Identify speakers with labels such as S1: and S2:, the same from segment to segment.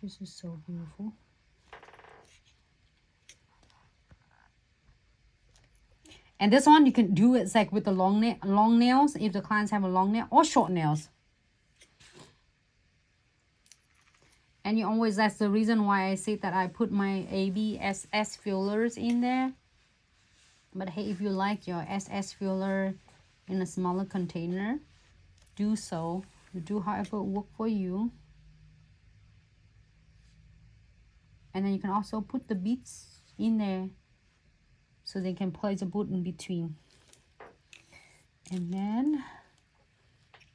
S1: This is so beautiful. And this one you can do it like with the long nails if the clients have a long nail or short nails. And you always, that's the reason why I say that I put my ABSS fillers in there. But hey, if you like your SS filler in a smaller container, do so. You do however work for you. And then you can also put the beads in there so they can place a boot in between. And then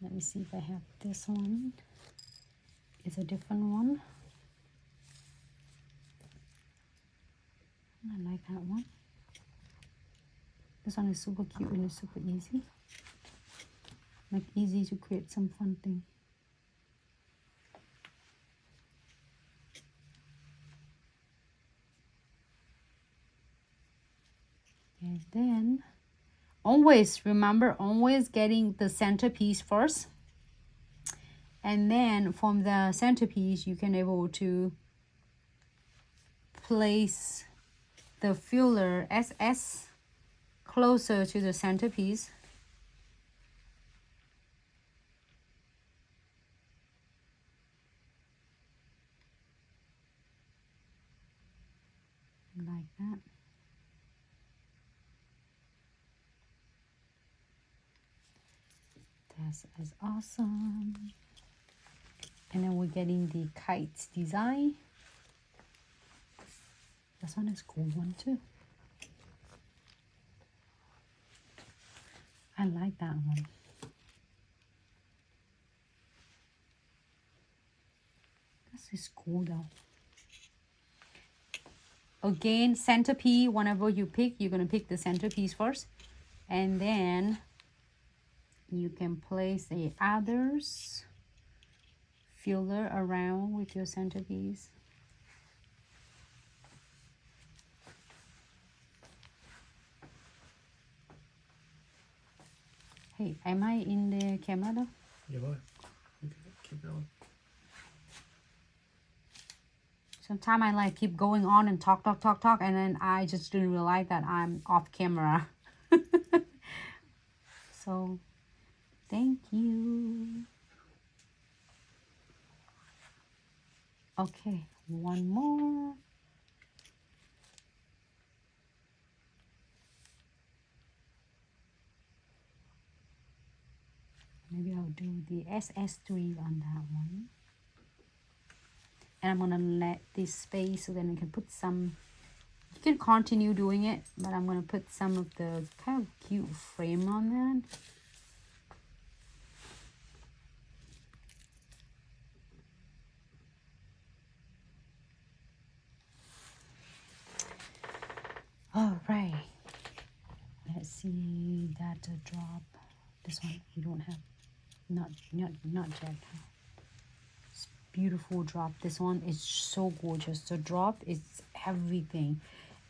S1: let me see if I have this one. It's a different one. I like that one. This one is super cute and it's super easy. Like easy to create some fun thing. And then always remember, always getting the centerpiece first. And then from the centerpiece, you can able to place the filler SS closer to the centerpiece. Like that. This is awesome. And then we're getting the kites design. This one is a cool one too. I like that one. This is cool though. Again, centerpiece, whenever you pick, you're going to pick the centerpiece first. And then you can place the others filler around with your centerpiece. Hey, am I in the camera though?
S2: You are. You can keep going.
S1: Sometimes I like keep going on and talk, and then I just didn't realize that I'm off camera. So, thank you. Okay, one more. Maybe I'll do the SS3 on that one. And I'm gonna let this space so then I can put some, you can continue doing it, but I'm gonna put some of the kind of cute frame on that. All right, let's see that drop. This one we don't have, not yet. It's beautiful drop. This one is so gorgeous. The drop is everything,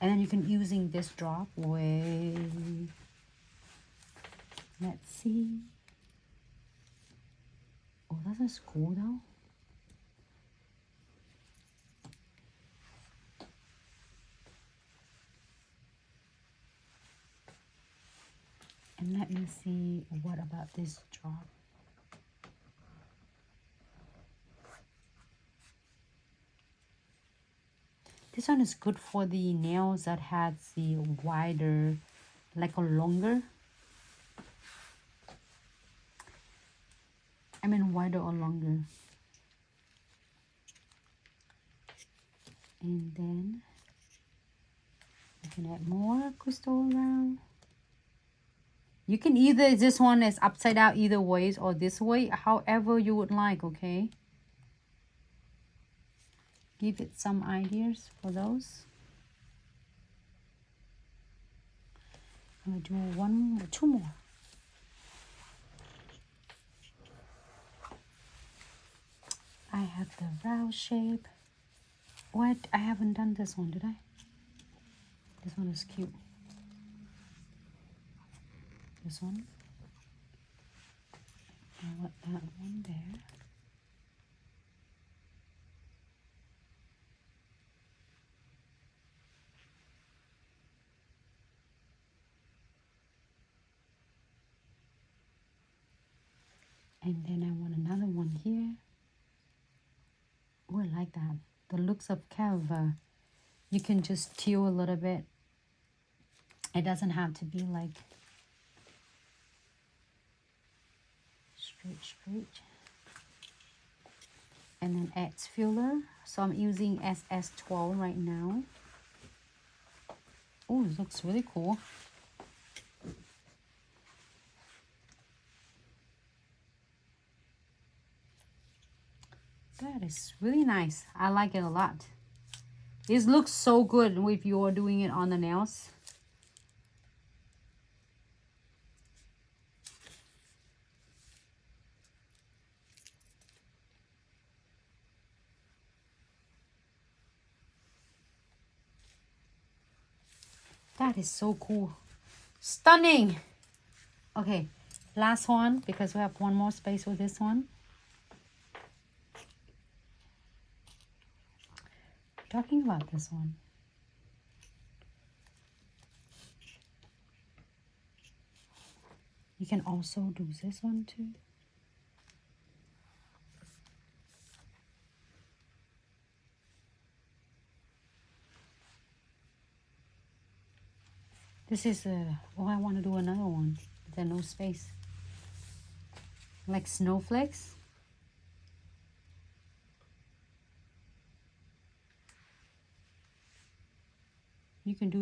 S1: and then you can using this drop way. Let's see. Oh, that is cool though. And let me see what about this drop. This one is good for the nails that has the wider, like a longer. I mean wider or longer. And then you can add more crystal around. You can either, this one is upside down either ways or this way, however you would like, okay? Give it some ideas for those. I'm gonna do one more, two more. I have the round shape. What? I haven't done this one, did I? This one is cute. This one. I want that one there. And then I want another one here. Oh, I like that. The looks of Canva. You can just teal a little bit. It doesn't have to be like straight. And then X filler. So I'm using SS12 right now. Oh, this looks really cool. That is really nice. I like it a lot. This looks so good if you're doing it on the nails. That is so cool. Stunning. Okay, last one because we have one more space with this one. Talking about this one. You can also do this one too. This is oh, I want to do another one. There's no space. Like snowflakes. You can do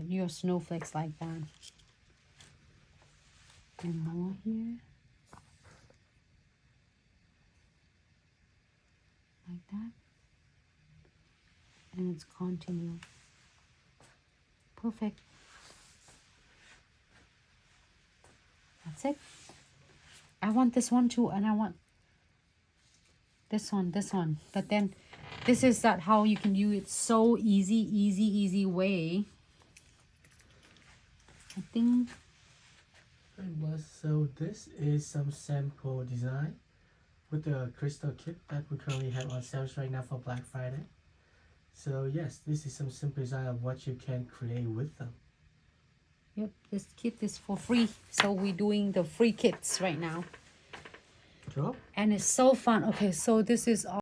S1: your snowflakes like that. And more here. Like that. And it's continue. Perfect. That's it. I want this one too, and I want this one. But then this is that how you can do it so easy way. I think.
S2: So this is some sample design with the crystal kit that we currently have on sales right now for Black Friday. So yes, this is some simple design of what you can create with them.
S1: Yep, this kit is for free. So we're doing the free kits right now.
S2: Cool.
S1: And it's so fun. Okay, so this is all